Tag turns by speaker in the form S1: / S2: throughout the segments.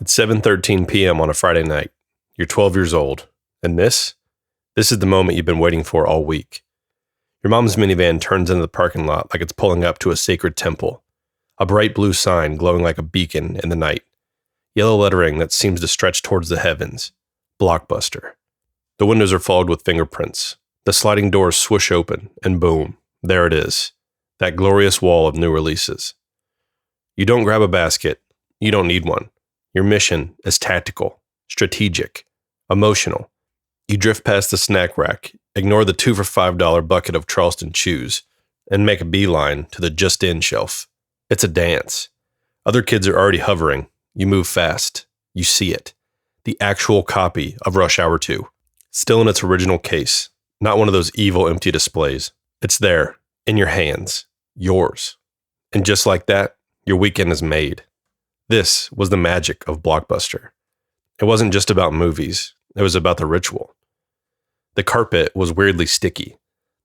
S1: It's 7:13 p.m. on a Friday night. You're 12 years old. And this is the moment you've been waiting for all week. Your mom's minivan turns into the parking lot like it's pulling up to a sacred temple. A bright blue sign glowing like a beacon in the night. Yellow lettering that seems to stretch towards the heavens. Blockbuster. The windows are fogged with fingerprints. The sliding doors swoosh open, and boom, there it is. That glorious wall of new releases. You don't grab a basket. You don't need one. Your mission is tactical, strategic, emotional. You drift past the snack rack, ignore the 2 for $5 bucket of Charleston chews, and make a beeline to the just-in shelf. It's a dance. Other kids are already hovering. You move fast. You see it. The actual copy of Rush Hour 2. Still in its original case. Not one of those evil empty displays. It's there, in your hands. Yours. And just like that, your weekend is made. This was the magic of Blockbuster. It wasn't just about movies. It was about the ritual. The carpet was weirdly sticky.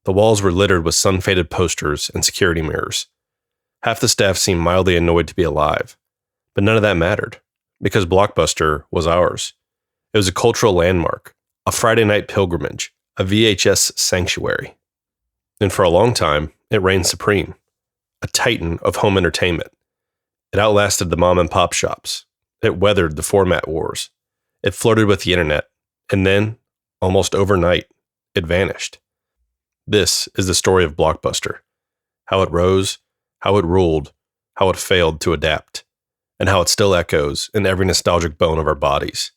S1: The walls were littered with sun-faded posters and security mirrors. Half the staff seemed mildly annoyed to be alive. But none of that mattered, because Blockbuster was ours. It was a cultural landmark, a Friday night pilgrimage, a VHS sanctuary. And for a long time, it reigned supreme, a titan of home entertainment. It outlasted the mom and pop shops. It weathered the format wars. It flirted with the internet. And then, almost overnight, it vanished. This is the story of Blockbuster. How it rose, how it ruled, how it failed to adapt, and how it still echoes in every nostalgic bone of our bodies.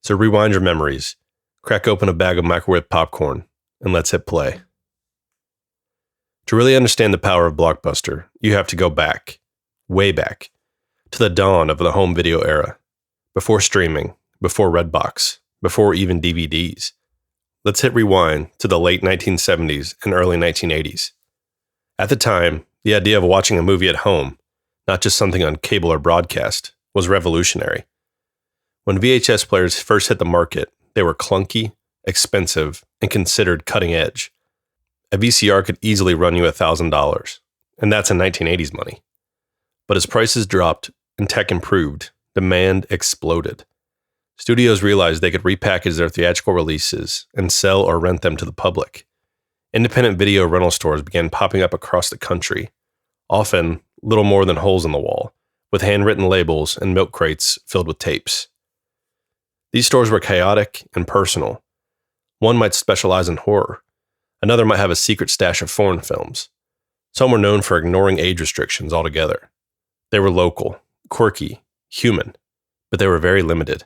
S1: So rewind your memories, crack open a bag of microwave popcorn, and let's hit play. To really understand the power of Blockbuster, you have to go back, way back, to the dawn of the home video era, before streaming, before Redbox, before even DVDs. Let's hit rewind to the late 1970s and early 1980s. At the time, the idea of watching a movie at home, not just something on cable or broadcast, was revolutionary. When VHS players first hit the market, they were clunky, expensive, and considered cutting edge. A VCR could easily run you $1,000, and that's in 1980s money. But as prices dropped and tech improved, demand exploded. Studios realized they could repackage their theatrical releases and sell or rent them to the public. Independent video rental stores began popping up across the country, often little more than holes in the wall, with handwritten labels and milk crates filled with tapes. These stores were chaotic and personal. One might specialize in horror. Another might have a secret stash of foreign films. Some were known for ignoring age restrictions altogether. They were local, quirky, human, but they were very limited.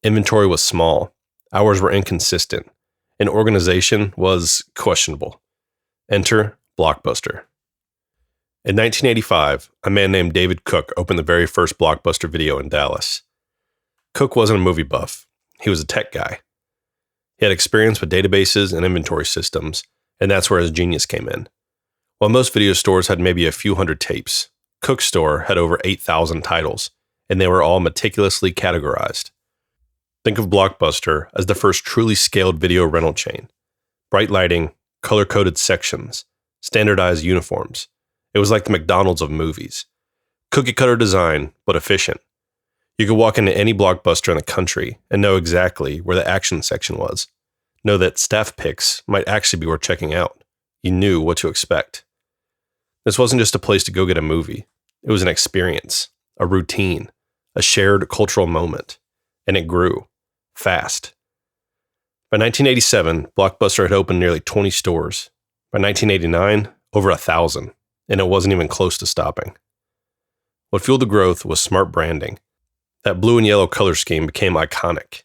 S1: Inventory was small, hours were inconsistent, and organization was questionable. Enter Blockbuster. In 1985, a man named David Cook opened the very first Blockbuster video in Dallas. Cook wasn't a movie buff. He was a tech guy. He had experience with databases and inventory systems, and that's where his genius came in. While most video stores had maybe a few hundred tapes, Cook's store had over 8,000 titles, and they were all meticulously categorized. Think of Blockbuster as the first truly scaled video rental chain. Bright lighting, color-coded sections, standardized uniforms. It was like the McDonald's of movies. Cookie-cutter design, but efficient. You could walk into any Blockbuster in the country and know exactly where the action section was. Know that staff picks might actually be worth checking out. You knew what to expect. This wasn't just a place to go get a movie. It was an experience, a routine, a shared cultural moment. And it grew. Fast. By 1987, Blockbuster had opened nearly 20 stores. By 1989, over 1,000, and it wasn't even close to stopping. What fueled the growth was smart branding. That blue and yellow color scheme became iconic.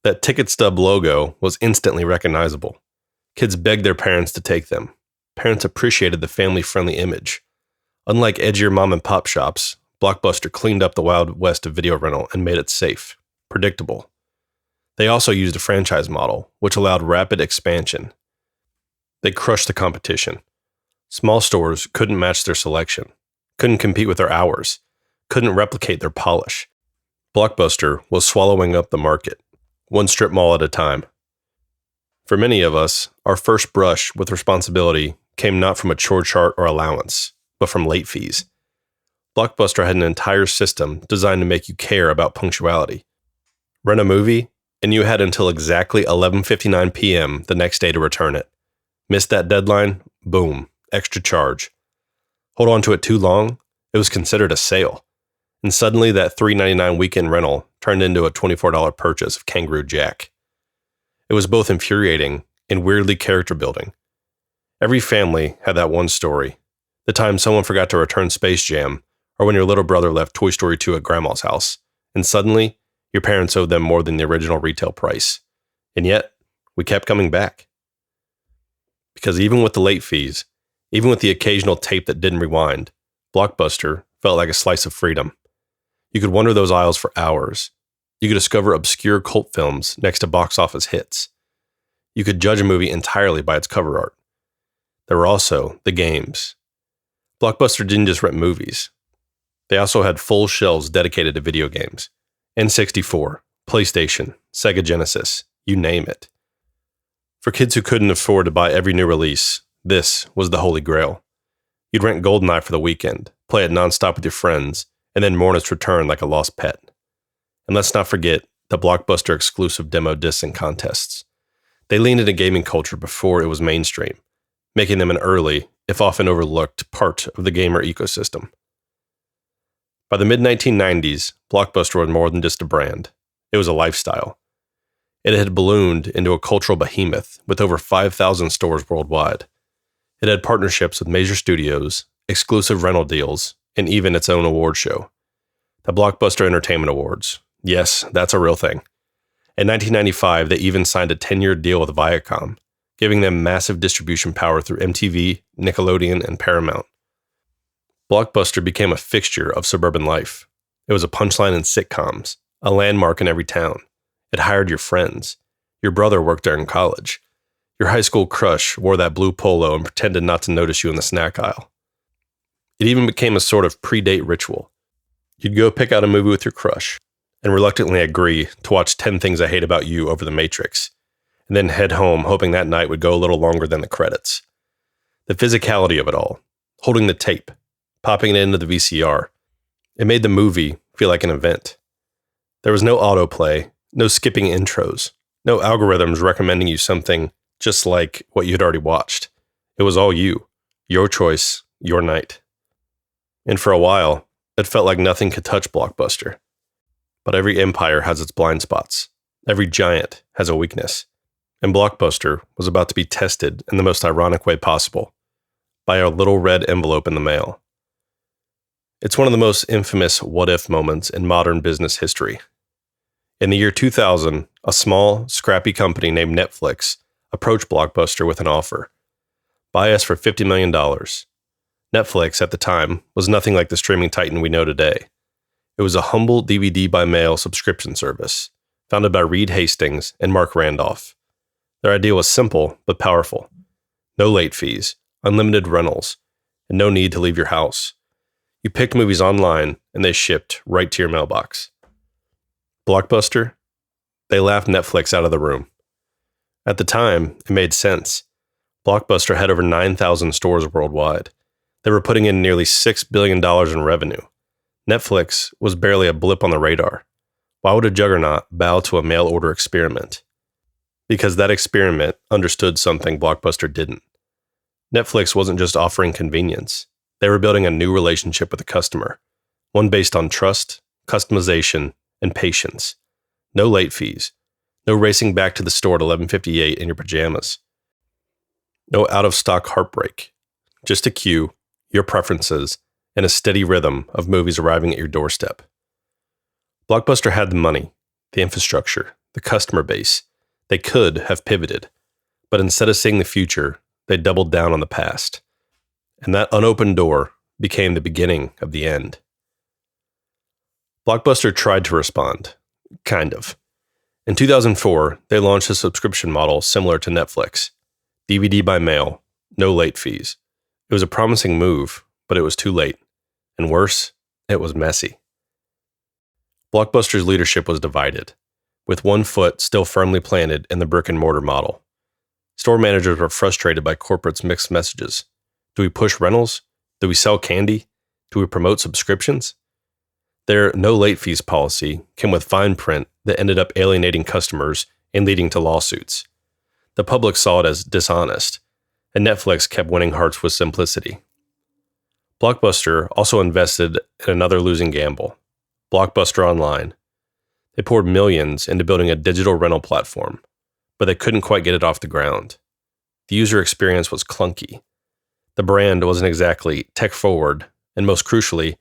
S1: That ticket stub logo was instantly recognizable. Kids begged their parents to take them. Parents appreciated the family-friendly image. Unlike edgier mom-and-pop shops, Blockbuster cleaned up the Wild West of video rental and made it safe, predictable. They also used a franchise model, which allowed rapid expansion. They crushed the competition. Small stores couldn't match their selection, couldn't compete with their hours, couldn't replicate their polish. Blockbuster was swallowing up the market, one strip mall at a time. For many of us, our first brush with responsibility came not from a chore chart or allowance, but from late fees. Blockbuster had an entire system designed to make you care about punctuality. Rent a movie, and you had until exactly 11:59 p.m. the next day to return it. Missed that deadline? Boom, extra charge. Hold on to it too long? It was considered a sale. And suddenly that $3.99 weekend rental turned into a $24 purchase of Kangaroo Jack. It was both infuriating and weirdly character building. Every family had that one story. The time someone forgot to return Space Jam, or when your little brother left Toy Story 2 at Grandma's house, and suddenly, your parents owed them more than the original retail price. And yet, we kept coming back. Because even with the late fees, even with the occasional tape that didn't rewind, Blockbuster felt like a slice of freedom. You could wander those aisles for hours. You could discover obscure cult films next to box office hits. You could judge a movie entirely by its cover art. There were also the games. Blockbuster didn't just rent movies. They also had full shelves dedicated to video games. N64, PlayStation, Sega Genesis, you name it. For kids who couldn't afford to buy every new release, this was the holy grail. You'd rent GoldenEye for the weekend, play it nonstop with your friends, and then mourn its return like a lost pet. And let's not forget the Blockbuster exclusive demo discs and contests. They leaned into gaming culture before it was mainstream, making them an early, if often overlooked, part of the gamer ecosystem. By the mid-1990s, Blockbuster was more than just a brand. It was a lifestyle. It had ballooned into a cultural behemoth with over 5,000 stores worldwide. It had partnerships with major studios, exclusive rental deals, and even its own award show. The Blockbuster Entertainment Awards. Yes, that's a real thing. In 1995, they even signed a 10-year deal with Viacom, giving them massive distribution power through MTV, Nickelodeon, and Paramount. Blockbuster became a fixture of suburban life. It was a punchline in sitcoms, a landmark in every town. It hired your friends. Your brother worked there in college. Your high school crush wore that blue polo and pretended not to notice you in the snack aisle. It even became a sort of pre-date ritual. You'd go pick out a movie with your crush and reluctantly agree to watch 10 Things I Hate About You over The Matrix, and then head home hoping that night would go a little longer than the credits. The physicality of it all, holding the tape, popping it into the VCR, it made the movie feel like an event. There was no autoplay, no skipping intros, no algorithms recommending you something just like what you had already watched. It was all you, your choice, your night. And for a while, it felt like nothing could touch Blockbuster. But every empire has its blind spots. Every giant has a weakness. And Blockbuster was about to be tested in the most ironic way possible, by a little red envelope in the mail. It's one of the most infamous what-if moments in modern business history. In the year 2000, a small, scrappy company named Netflix approached Blockbuster with an offer. Buy us for $50 million. Netflix, at the time, was nothing like the streaming titan we know today. It was a humble DVD by mail subscription service, founded by Reed Hastings and Mark Randolph. Their idea was simple but powerful. No late fees, unlimited rentals, and no need to leave your house. You picked movies online, and they shipped right to your mailbox. Blockbuster? They laughed Netflix out of the room. At the time, it made sense. Blockbuster had over 9,000 stores worldwide. They were putting in nearly $6 billion in revenue. Netflix was barely a blip on the radar. Why would a juggernaut bow to a mail-order experiment? Because that experiment understood something Blockbuster didn't. Netflix wasn't just offering convenience. They were building a new relationship with the customer, one based on trust, customization, and patience. No late fees. No racing back to the store at 11:58 in your pajamas. No out-of-stock heartbreak. Just a queue, your preferences, and a steady rhythm of movies arriving at your doorstep. Blockbuster had the money, the infrastructure, the customer base. They could have pivoted, but instead of seeing the future, they doubled down on the past. And that unopened door became the beginning of the end. Blockbuster tried to respond. Kind of. In 2004, they launched a subscription model similar to Netflix. DVD by mail, no late fees. It was a promising move, but it was too late. And worse, it was messy. Blockbuster's leadership was divided, with one foot still firmly planted in the brick-and-mortar model. Store managers were frustrated by corporate's mixed messages. Do we push rentals? Do we sell candy? Do we promote subscriptions? Their no late fees policy came with fine print that ended up alienating customers and leading to lawsuits. The public saw it as dishonest, and Netflix kept winning hearts with simplicity. Blockbuster also invested in another losing gamble, Blockbuster Online. They poured millions into building a digital rental platform, but they couldn't quite get it off the ground. The user experience was clunky. The brand wasn't exactly tech-forward, and most crucially,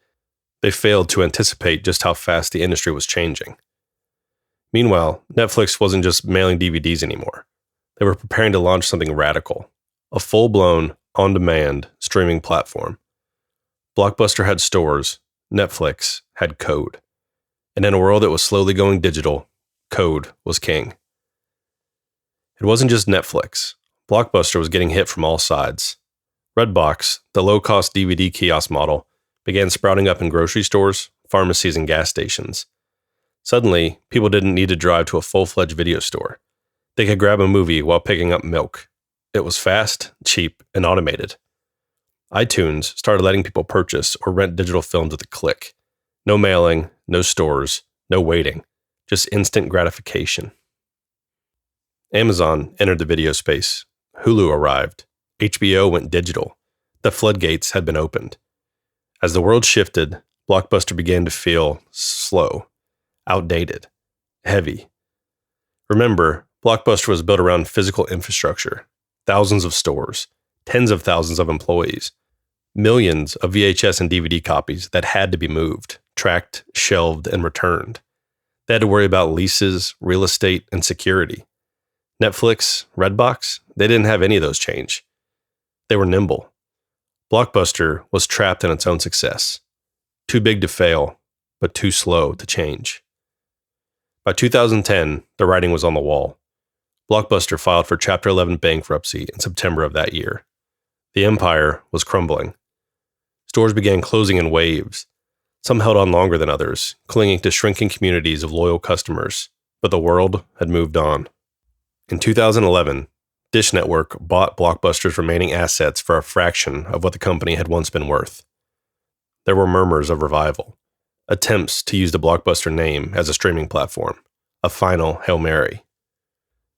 S1: they failed to anticipate just how fast the industry was changing. Meanwhile, Netflix wasn't just mailing DVDs anymore. They were preparing to launch something radical, a full-blown, on-demand streaming platform. Blockbuster had stores, Netflix had code. And in a world that was slowly going digital, code was king. It wasn't just Netflix. Blockbuster was getting hit from all sides. Redbox, the low-cost DVD kiosk model, began sprouting up in grocery stores, pharmacies, and gas stations. Suddenly, people didn't need to drive to a full-fledged video store. They could grab a movie while picking up milk. It was fast, cheap, and automated. iTunes started letting people purchase or rent digital films with a click. No mailing, no stores, no waiting, just instant gratification. Amazon entered the video space. Hulu arrived. HBO went digital. The floodgates had been opened. As the world shifted, Blockbuster began to feel slow, outdated, heavy. Remember, Blockbuster was built around physical infrastructure, thousands of stores, tens of thousands of employees, millions of VHS and DVD copies that had to be moved, tracked, shelved, and returned. They had to worry about leases, real estate, and security. Netflix, Redbox, they didn't have any of those change. They were nimble. Blockbuster was trapped in its own success. Too big to fail, but too slow to change. By 2010, the writing was on the wall. Blockbuster filed for Chapter 11 bankruptcy in September of that year. The empire was crumbling. Stores began closing in waves. Some held on longer than others, clinging to shrinking communities of loyal customers, but the world had moved on. In 2011, Dish Network bought Blockbuster's remaining assets for a fraction of what the company had once been worth. There were murmurs of revival, attempts to use the Blockbuster name as a streaming platform, a final Hail Mary.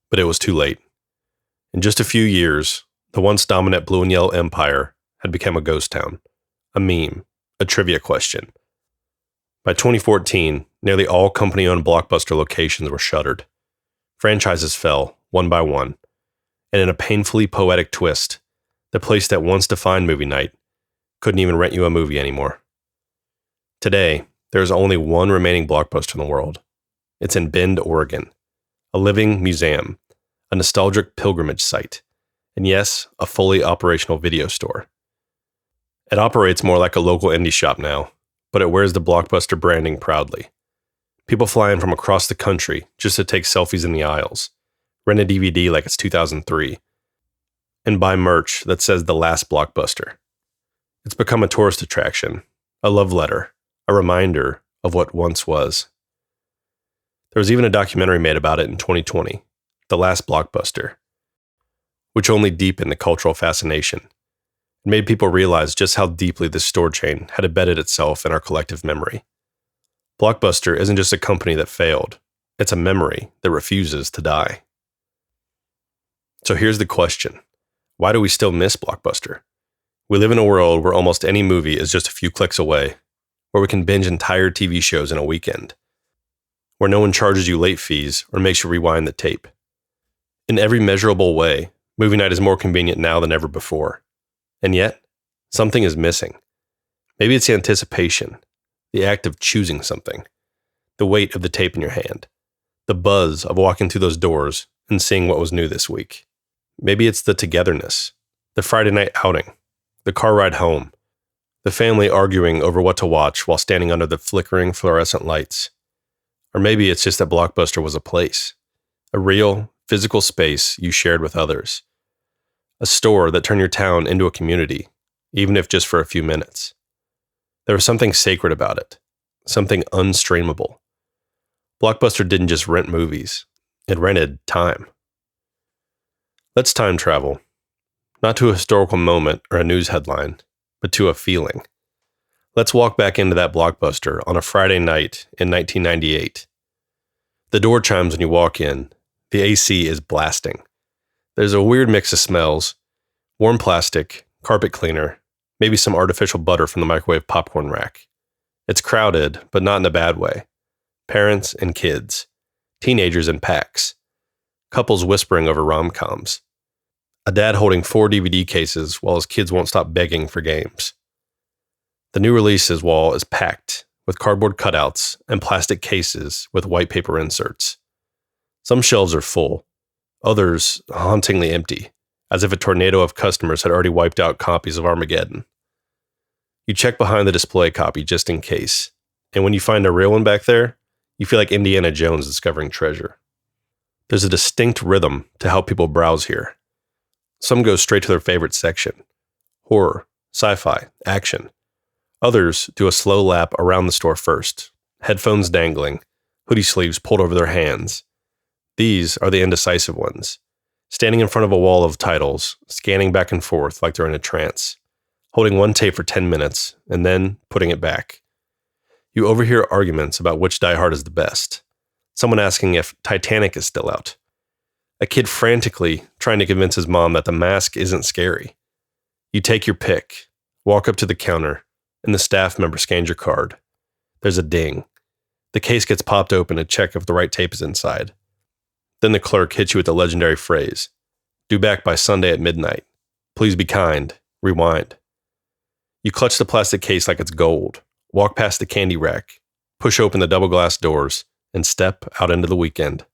S1: But it was too late. In just a few years, the once dominant blue and yellow empire had become a ghost town, a meme, a trivia question. By 2014, nearly all company-owned Blockbuster locations were shuttered. Franchises fell, one by one, and in a painfully poetic twist, the place that once defined movie night couldn't even rent you a movie anymore. Today, there is only one remaining Blockbuster in the world. It's in Bend, Oregon, a living museum, a nostalgic pilgrimage site, and yes, a fully operational video store. It operates more like a local indie shop now, but it wears the Blockbuster branding proudly. People fly in from across the country just to take selfies in the aisles, rent a DVD like it's 2003, and buy merch that says The Last Blockbuster. It's become a tourist attraction, a love letter, a reminder of what once was. There was even a documentary made about it in 2020, The Last Blockbuster, which only deepened the cultural fascination. It made people realize just how deeply this store chain had embedded itself in our collective memory. Blockbuster isn't just a company that failed, it's a memory that refuses to die. So here's the question. Why do we still miss Blockbuster? We live in a world where almost any movie is just a few clicks away, where we can binge entire TV shows in a weekend, where no one charges you late fees or makes you rewind the tape. In every measurable way, movie night is more convenient now than ever before. And yet, something is missing. Maybe it's the anticipation, the act of choosing something, the weight of the tape in your hand, the buzz of walking through those doors and seeing what was new this week. Maybe it's the togetherness, the Friday night outing, the car ride home, the family arguing over what to watch while standing under the flickering fluorescent lights. Or maybe it's just that Blockbuster was a place, a real, physical space you shared with others. A store that turned your town into a community, even if just for a few minutes. There was something sacred about it, something unstreamable. Blockbuster didn't just rent movies, it rented time. Let's time travel, not to a historical moment or a news headline, but to a feeling. Let's walk back into that Blockbuster on a Friday night in 1998. The door chimes when you walk in. The AC is blasting. There's a weird mix of smells: warm plastic, carpet cleaner, maybe some artificial butter from the microwave popcorn rack. It's crowded, but not in a bad way. Parents and kids, teenagers in packs, couples whispering over rom-coms, a dad holding 4 DVD cases while his kids won't stop begging for games. The new releases wall is packed with cardboard cutouts and plastic cases with white paper inserts. Some shelves are full, others hauntingly empty, as if a tornado of customers had already wiped out copies of Armageddon. You check behind the display copy just in case, and when you find a real one back there, you feel like Indiana Jones discovering treasure. There's a distinct rhythm to how people browse here. Some go straight to their favorite section: horror, sci-fi, action. Others do a slow lap around the store first, headphones dangling, hoodie sleeves pulled over their hands. These are the indecisive ones, standing in front of a wall of titles, scanning back and forth like they're in a trance, holding one tape for 10 minutes and then putting it back. You overhear arguments about which Die Hard is the best. Someone asking if Titanic is still out. A kid frantically trying to convince his mom that The Mask isn't scary. You take your pick, walk up to the counter, and the staff member scans your card. There's a ding. The case gets popped open to check if the right tape is inside. Then the clerk hits you with the legendary phrase, "Due back by Sunday at midnight. Please be kind. Rewind." You clutch the plastic case like it's gold, walk past the candy rack, push open the double glass doors, and step out into the weekend.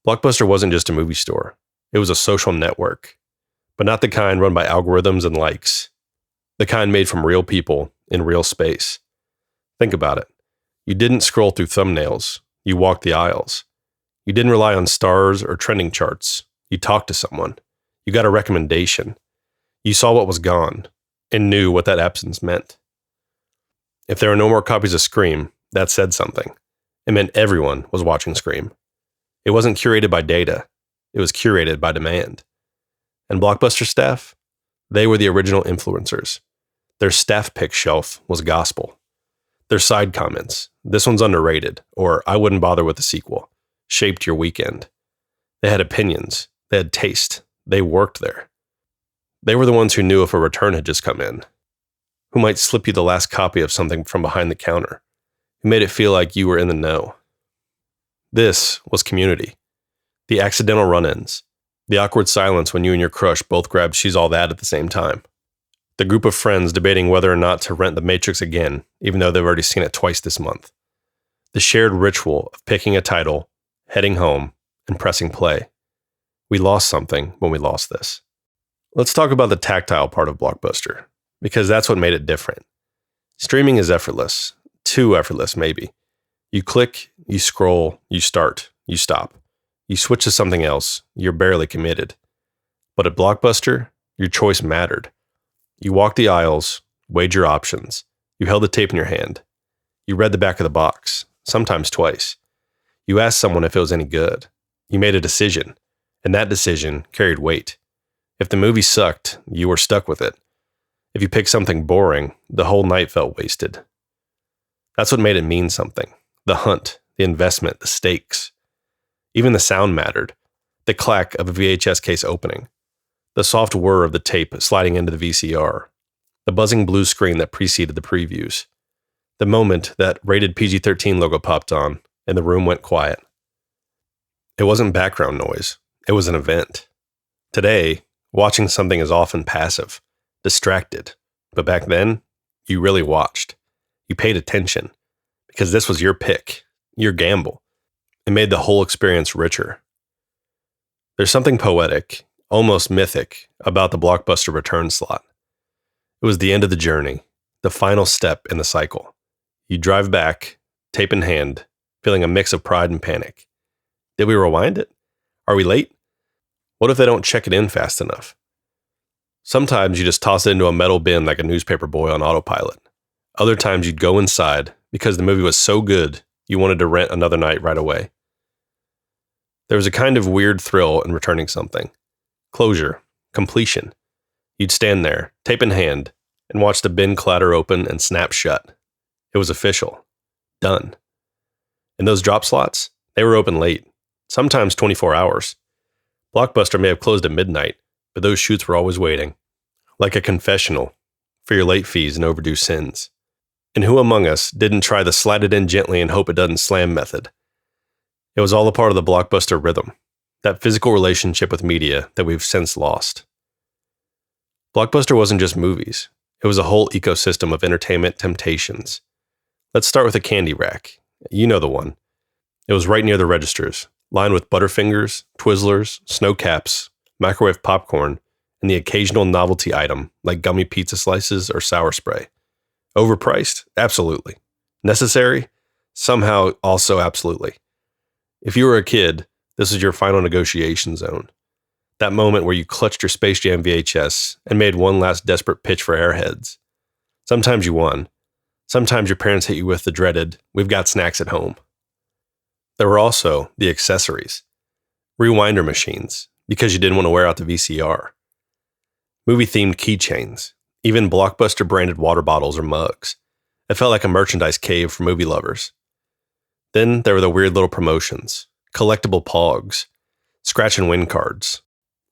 S1: Blockbuster wasn't just a movie store. It was a social network, but not the kind run by algorithms and likes. The kind made from real people in real space. Think about it. You didn't scroll through thumbnails. You walked the aisles. You didn't rely on stars or trending charts. You talked to someone. You got a recommendation. You saw what was gone and knew what that absence meant. If there were no more copies of Scream, that said something. It meant everyone was watching Scream. It wasn't curated by data. It was curated by demand. And Blockbuster staff? They were the original influencers. Their staff pick shelf was gospel. Their side comments, "This one's underrated," or "I wouldn't bother with the sequel," shaped your weekend. They had opinions. They had taste. They worked there. They were the ones who knew if a return had just come in, who might slip you the last copy of something from behind the counter, who made it feel like you were in the know. This was community. The accidental run-ins, the awkward silence when you and your crush both grabbed She's All That at the same time, the group of friends debating whether or not to rent The Matrix again, even though they've already seen it twice this month, the shared ritual of picking a title, heading home, and pressing play. We lost something when we lost this. Let's talk about the tactile part of Blockbuster, because that's what made it different. Streaming is effortless, too effortless maybe. You click, you scroll, you start, you stop. You switch to something else, you're barely committed. But at Blockbuster, your choice mattered. You walked the aisles, weighed your options. You held the tape in your hand. You read the back of the box, sometimes twice. You asked someone if it was any good. You made a decision, and that decision carried weight. If the movie sucked, you were stuck with it. If you picked something boring, the whole night felt wasted. That's what made it mean something. The hunt, the investment, the stakes. Even the sound mattered. The clack of a VHS case opening. The soft whir of the tape sliding into the VCR. The buzzing blue screen that preceded the previews. The moment that rated PG-13 logo popped on and the room went quiet. It wasn't background noise. It was an event. Today, watching something is often passive, distracted. But back then, you really watched. You paid attention. Because this was your pick, your gamble. It made the whole experience richer. There's something poetic, almost mythic, about the Blockbuster return slot. It was the end of the journey, the final step in the cycle. You drive back, tape in hand, feeling a mix of pride and panic. Did we rewind it? Are we late? What if they don't check it in fast enough? Sometimes you just toss it into a metal bin like a newspaper boy on autopilot. Other times you'd go inside because the movie was so good you wanted to rent another night right away. There was a kind of weird thrill in returning something. Closure, completion. You'd stand there, tape in hand, and watch the bin clatter open and snap shut. It was official. Done. And those drop slots, they were open late, sometimes 24 hours. Blockbuster may have closed at midnight, but those chutes were always waiting, like a confessional for your late fees and overdue sins. And who among us didn't try the slide it in gently and hope it doesn't slam method? It was all a part of the Blockbuster rhythm, that physical relationship with media that we've since lost. Blockbuster wasn't just movies. It was a whole ecosystem of entertainment temptations. Let's start with a candy rack. You know the one. It was right near the registers, lined with Butterfingers, Twizzlers, Snow Caps, microwave popcorn, and the occasional novelty item like gummy pizza slices or sour spray. Overpriced? Absolutely. Necessary? Somehow also absolutely. If you were a kid, this was your final negotiation zone. That moment where you clutched your Space Jam VHS and made one last desperate pitch for Airheads. Sometimes you won. Sometimes your parents hit you with the dreaded, "We've got snacks at home." There were also the accessories. Rewinder machines, because you didn't want to wear out the VCR. Movie-themed keychains, even Blockbuster-branded water bottles or mugs. It felt like a merchandise cave for movie lovers. Then there were the weird little promotions, collectible pogs, scratch and win cards,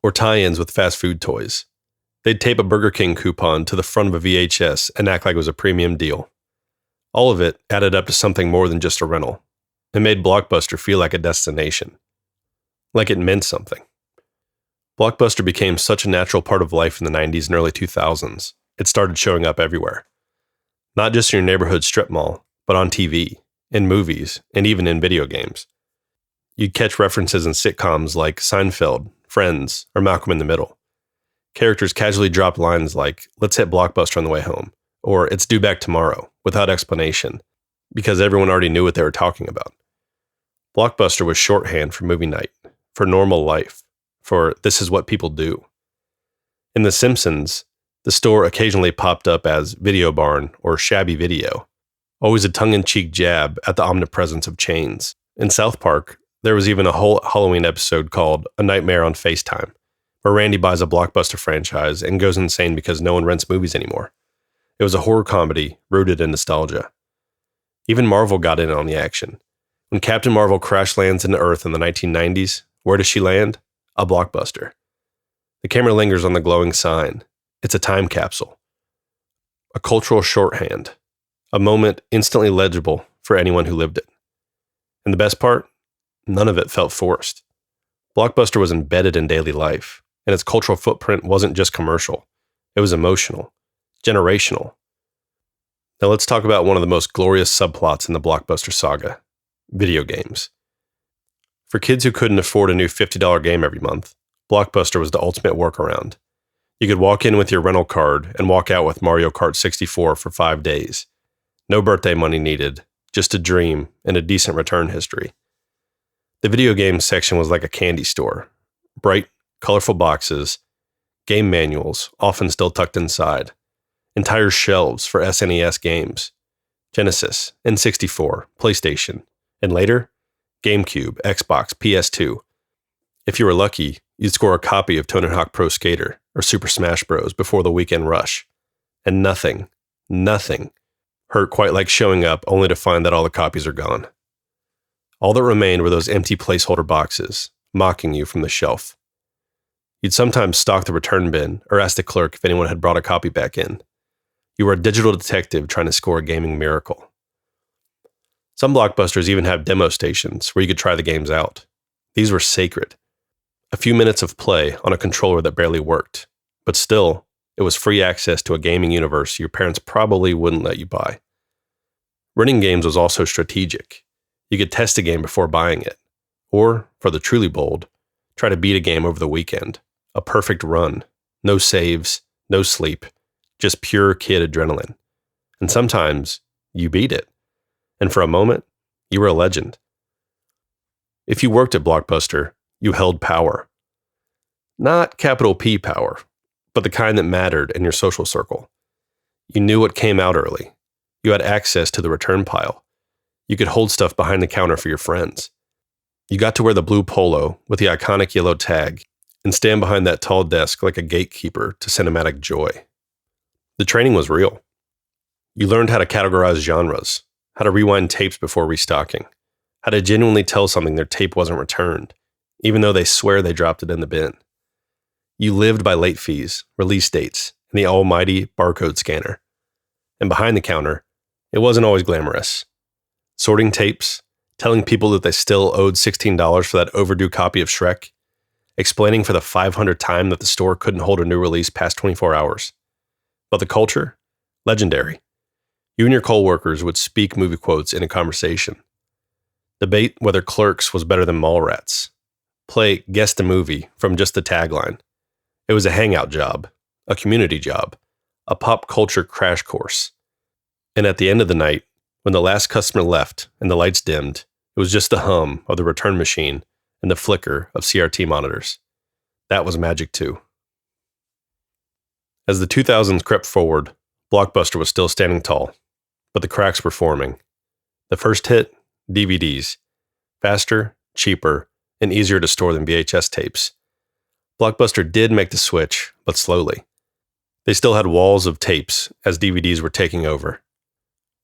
S1: or tie-ins with fast food toys. They'd tape a Burger King coupon to the front of a VHS and act like it was a premium deal. All of it added up to something more than just a rental. It made Blockbuster feel like a destination. Like it meant something. Blockbuster became such a natural part of life in the 90s and early 2000s, it started showing up everywhere. Not just in your neighborhood strip mall, but on TV, in movies, and even in video games. You'd catch references in sitcoms like Seinfeld, Friends, or Malcolm in the Middle. Characters casually dropped lines like, "Let's hit Blockbuster on the way home," or "It's due back tomorrow," without explanation, because everyone already knew what they were talking about. Blockbuster was shorthand for movie night, for normal life, for this is what people do. In The Simpsons, the store occasionally popped up as Video Barn or Shabby Video, always a tongue-in-cheek jab at the omnipresence of chains. In South Park, there was even a whole Halloween episode called A Nightmare on FaceTime, where Randy buys a Blockbuster franchise and goes insane because no one rents movies anymore. It was a horror comedy rooted in nostalgia. Even Marvel got in on the action. When Captain Marvel crash lands into Earth in the 1990s, where does she land? A Blockbuster. The camera lingers on the glowing sign. It's a time capsule. A cultural shorthand. A moment instantly legible for anyone who lived it. And the best part? None of it felt forced. Blockbuster was embedded in daily life, and its cultural footprint wasn't just commercial. It was emotional, generational. Now let's talk about one of the most glorious subplots in the Blockbuster saga: video games. For kids who couldn't afford a new $50 game every month, Blockbuster was the ultimate workaround. You could walk in with your rental card and walk out with Mario Kart 64 for 5 days. No birthday money needed, just a dream and a decent return history. The video games section was like a candy store. Bright, colorful boxes, game manuals, often still tucked inside, entire shelves for SNES games, Genesis, N64, PlayStation, and later, GameCube, Xbox, PS2. If you were lucky, you'd score a copy of Tony Hawk Pro Skater or Super Smash Bros. Before the weekend rush. And nothing hurt quite like showing up only to find that all the copies are gone. All that remained were those empty placeholder boxes, mocking you from the shelf. You'd sometimes stalk the return bin or ask the clerk if anyone had brought a copy back in. You were a digital detective trying to score a gaming miracle. Some Blockbusters even have demo stations where you could try the games out. These were sacred. A few minutes of play on a controller that barely worked, but still, it was free access to a gaming universe your parents probably wouldn't let you buy. Renting games was also strategic. You could test a game before buying it, or, for the truly bold, try to beat a game over the weekend. A perfect run. No saves, no sleep, just pure kid adrenaline. And sometimes, you beat it. And for a moment, you were a legend. If you worked at Blockbuster, you held power. Not capital P power, but the kind that mattered in your social circle. You knew what came out early. You had access to the return pile. You could hold stuff behind the counter for your friends. You got to wear the blue polo with the iconic yellow tag and stand behind that tall desk like a gatekeeper to cinematic joy. The training was real. You learned how to categorize genres, how to rewind tapes before restocking, how to genuinely tell something their tape wasn't returned, even though they swear they dropped it in the bin. You lived by late fees, release dates, and the almighty barcode scanner. And behind the counter, it wasn't always glamorous. Sorting tapes, telling people that they still owed $16 for that overdue copy of Shrek, explaining for the 500th time that the store couldn't hold a new release past 24 hours. But the culture? Legendary. You and your coworkers would speak movie quotes in a conversation. Debate whether Clerks was better than Mallrats. Play Guess the Movie from just the tagline. It was a hangout job, a community job, a pop culture crash course. And at the end of the night, when the last customer left and the lights dimmed, it was just the hum of the return machine and the flicker of CRT monitors. That was magic too. As the 2000s crept forward, Blockbuster was still standing tall, but the cracks were forming. The first hit, DVDs. Faster, cheaper, and easier to store than VHS tapes. Blockbuster did make the switch, but slowly. They still had walls of tapes as DVDs were taking over.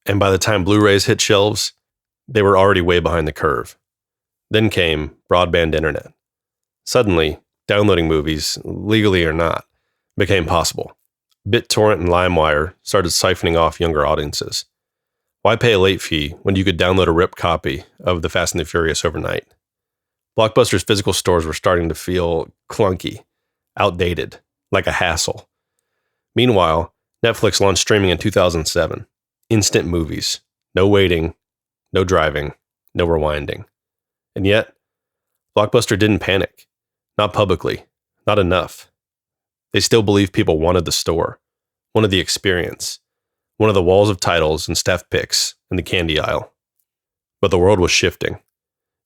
S1: And by the time Blu-rays hit shelves, they were already way behind the curve. Then came broadband internet. Suddenly, downloading movies, legally or not, became possible. BitTorrent and LimeWire started siphoning off younger audiences. Why pay a late fee when you could download a ripped copy of The Fast and the Furious overnight? Blockbuster's physical stores were starting to feel clunky, outdated, like a hassle. Meanwhile, Netflix launched streaming in 2007. Instant movies. No waiting, no driving, no rewinding. And yet, Blockbuster didn't panic. Not publicly. Not enough. They still believed people wanted the store, wanted the experience, wanted the walls of titles and staff picks in the candy aisle. But the world was shifting.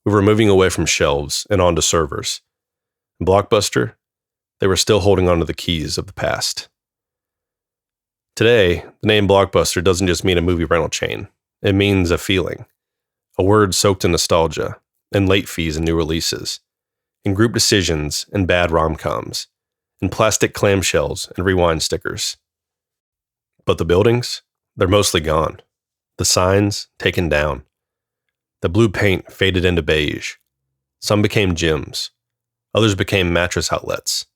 S1: We were moving away from shelves and onto servers. In Blockbuster, they were still holding onto the keys of the past. Today, the name Blockbuster doesn't just mean a movie rental chain. It means a feeling, a word soaked in nostalgia, and late fees and new releases, in group decisions and bad rom-coms, in plastic clamshells and rewind stickers. But the buildings, they're mostly gone. The signs, taken down. The blue paint faded into beige. Some became gyms. Others became mattress outlets.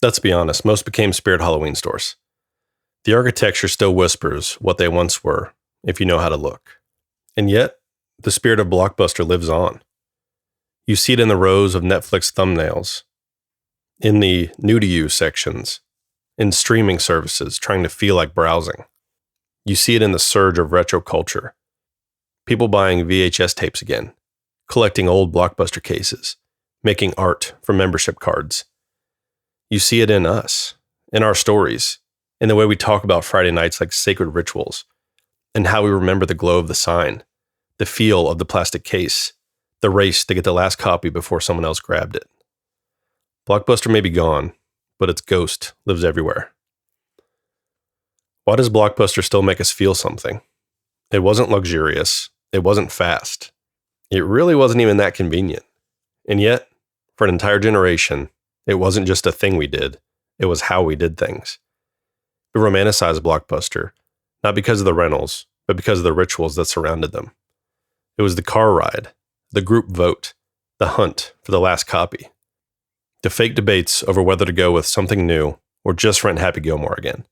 S1: Let's be honest, most became Spirit Halloween stores. The architecture still whispers what they once were, if you know how to look. And yet, the spirit of Blockbuster lives on. You see it in the rows of Netflix thumbnails, in the new to you sections, in streaming services trying to feel like browsing. You see it in the surge of retro culture. People buying VHS tapes again, collecting old Blockbuster cases, making art from membership cards. You see it in us, in our stories, in the way we talk about Friday nights like sacred rituals, and how we remember the glow of the sign, the feel of the plastic case, the race to get the last copy before someone else grabbed it. Blockbuster may be gone, but its ghost lives everywhere. Why does Blockbuster still make us feel something? It wasn't luxurious. It wasn't fast. It really wasn't even that convenient. And yet, for an entire generation, it wasn't just a thing we did. It was how we did things. We romanticized Blockbuster, not because of the rentals, but because of the rituals that surrounded them. It was the car ride, the group vote, the hunt for the last copy, the fake debates over whether to go with something new or just rent Happy Gilmore again.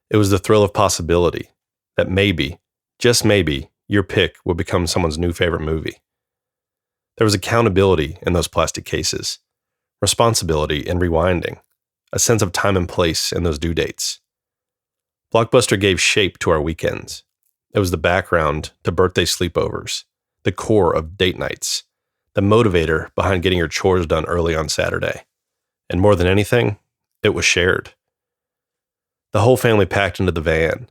S1: It was the thrill of possibility that maybe, just maybe, your pick would become someone's new favorite movie. There was accountability in those plastic cases, responsibility in rewinding, a sense of time and place in those due dates. Blockbuster gave shape to our weekends. It was the background to birthday sleepovers, the core of date nights, the motivator behind getting your chores done early on Saturday. And more than anything, it was shared. The whole family packed into the van,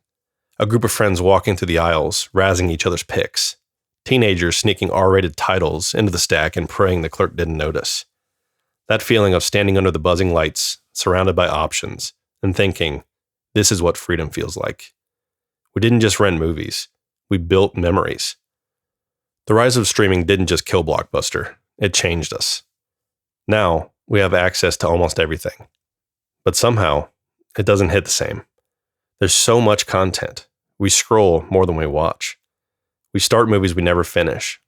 S1: a group of friends walking through the aisles, razzing each other's picks, teenagers sneaking R-rated titles into the stack and praying the clerk didn't notice. That feeling of standing under the buzzing lights, surrounded by options, and thinking, this is what freedom feels like. We didn't just rent movies. We built memories. The rise of streaming didn't just kill Blockbuster. It changed us. Now, we have access to almost everything. But somehow, it doesn't hit the same. There's so much content. We scroll more than we watch. We start movies we never finish.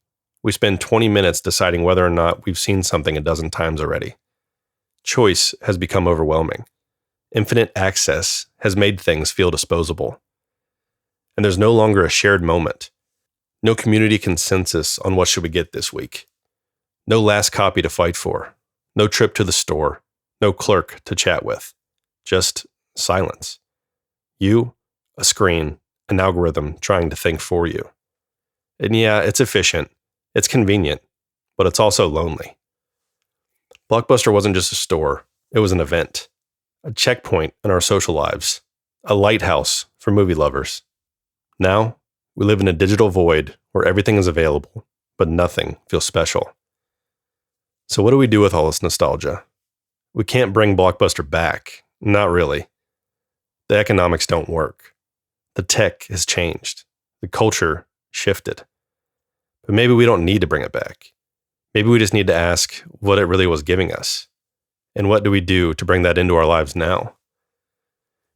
S1: We spend 20 minutes deciding whether or not we've seen something a dozen times already. Choice has become overwhelming. Infinite access has made things feel disposable. And there's no longer a shared moment. No community consensus on what should we get this week. No last copy to fight for. No trip to the store. No clerk to chat with. Just silence. You, a screen, an algorithm trying to think for you. And yeah, it's efficient. It's convenient. But it's also lonely. Blockbuster wasn't just a store. It was an event. A checkpoint in our social lives. A lighthouse for movie lovers. Now, we live in a digital void where everything is available, but nothing feels special. So what do we do with all this nostalgia? We can't bring Blockbuster back. Not really. The economics don't work. The tech has changed. The culture shifted. But maybe we don't need to bring it back. Maybe we just need to ask what it really was giving us. And what do we do to bring that into our lives now?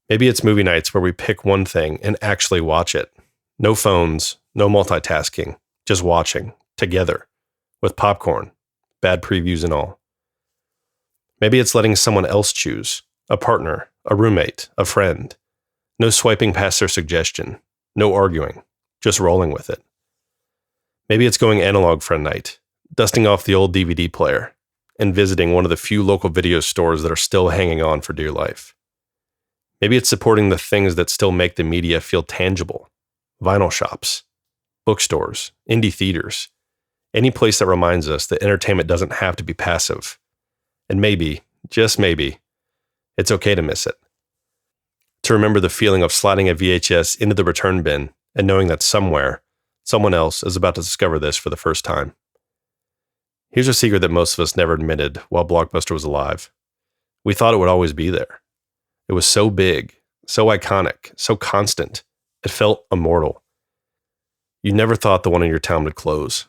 S1: Maybe it's movie nights where we pick one thing and actually watch it. No phones, no multitasking, just watching, together, with popcorn, bad previews and all. Maybe it's letting someone else choose, a partner, a roommate, a friend. No swiping past their suggestion, no arguing, just rolling with it. Maybe it's going analog for a night, dusting off the old DVD player, and visiting one of the few local video stores that are still hanging on for dear life. Maybe it's supporting the things that still make the media feel tangible. Vinyl shops, bookstores, indie theaters, any place that reminds us that entertainment doesn't have to be passive. And maybe, just maybe, it's okay to miss it. To remember the feeling of sliding a VHS into the return bin and knowing that somewhere, someone else is about to discover this for the first time. Here's a secret that most of us never admitted while Blockbuster was alive. We thought it would always be there. It was so big, so iconic, so constant. It felt immortal. You never thought the one in your town would close.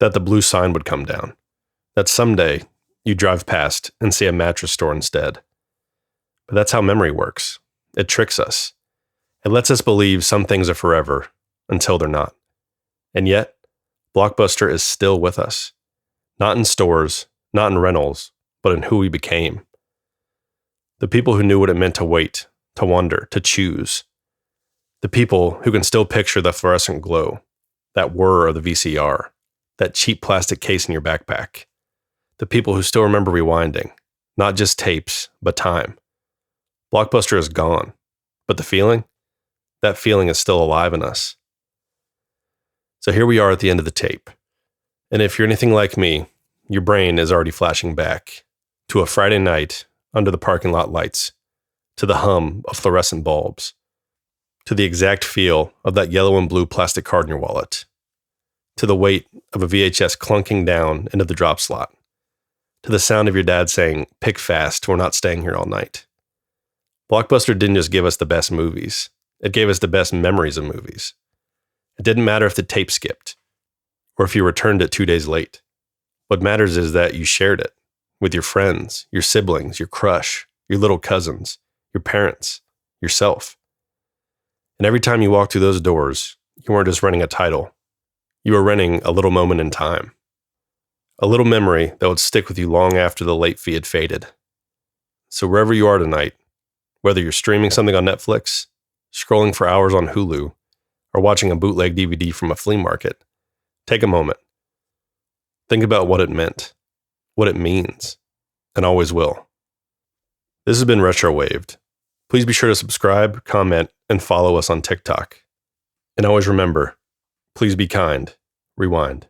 S1: That the blue sign would come down. That someday you drive past and see a mattress store instead. But that's how memory works. It tricks us. It lets us believe some things are forever until they're not. And yet, Blockbuster is still with us. Not in stores, not in rentals, but in who we became. The people who knew what it meant to wait, to wonder, to choose. The people who can still picture the fluorescent glow, that whir of the VCR, that cheap plastic case in your backpack. The people who still remember rewinding, not just tapes, but time. Blockbuster is gone, but the feeling? That feeling is still alive in us. So here we are at the end of the tape. And if you're anything like me, your brain is already flashing back to a Friday night under the parking lot lights, to the hum of fluorescent bulbs, to the exact feel of that yellow and blue plastic card in your wallet, to the weight of a VHS clunking down into the drop slot, to the sound of your dad saying, "Pick fast, we're not staying here all night." Blockbuster didn't just give us the best movies, it gave us the best memories of movies. It didn't matter if the tape skipped, or if you returned it 2 days late. What matters is that you shared it with your friends, your siblings, your crush, your little cousins, your parents, yourself. And every time you walked through those doors, you weren't just renting a title. You were renting a little moment in time. A little memory that would stick with you long after the late fee had faded. So wherever you are tonight, whether you're streaming something on Netflix, scrolling for hours on Hulu, or watching a bootleg DVD from a flea market, take a moment. Think about what it meant, what it means, and always will. This has been Retrowaved. Please be sure to subscribe, comment, and follow us on TikTok. And always remember, please be kind. Rewind.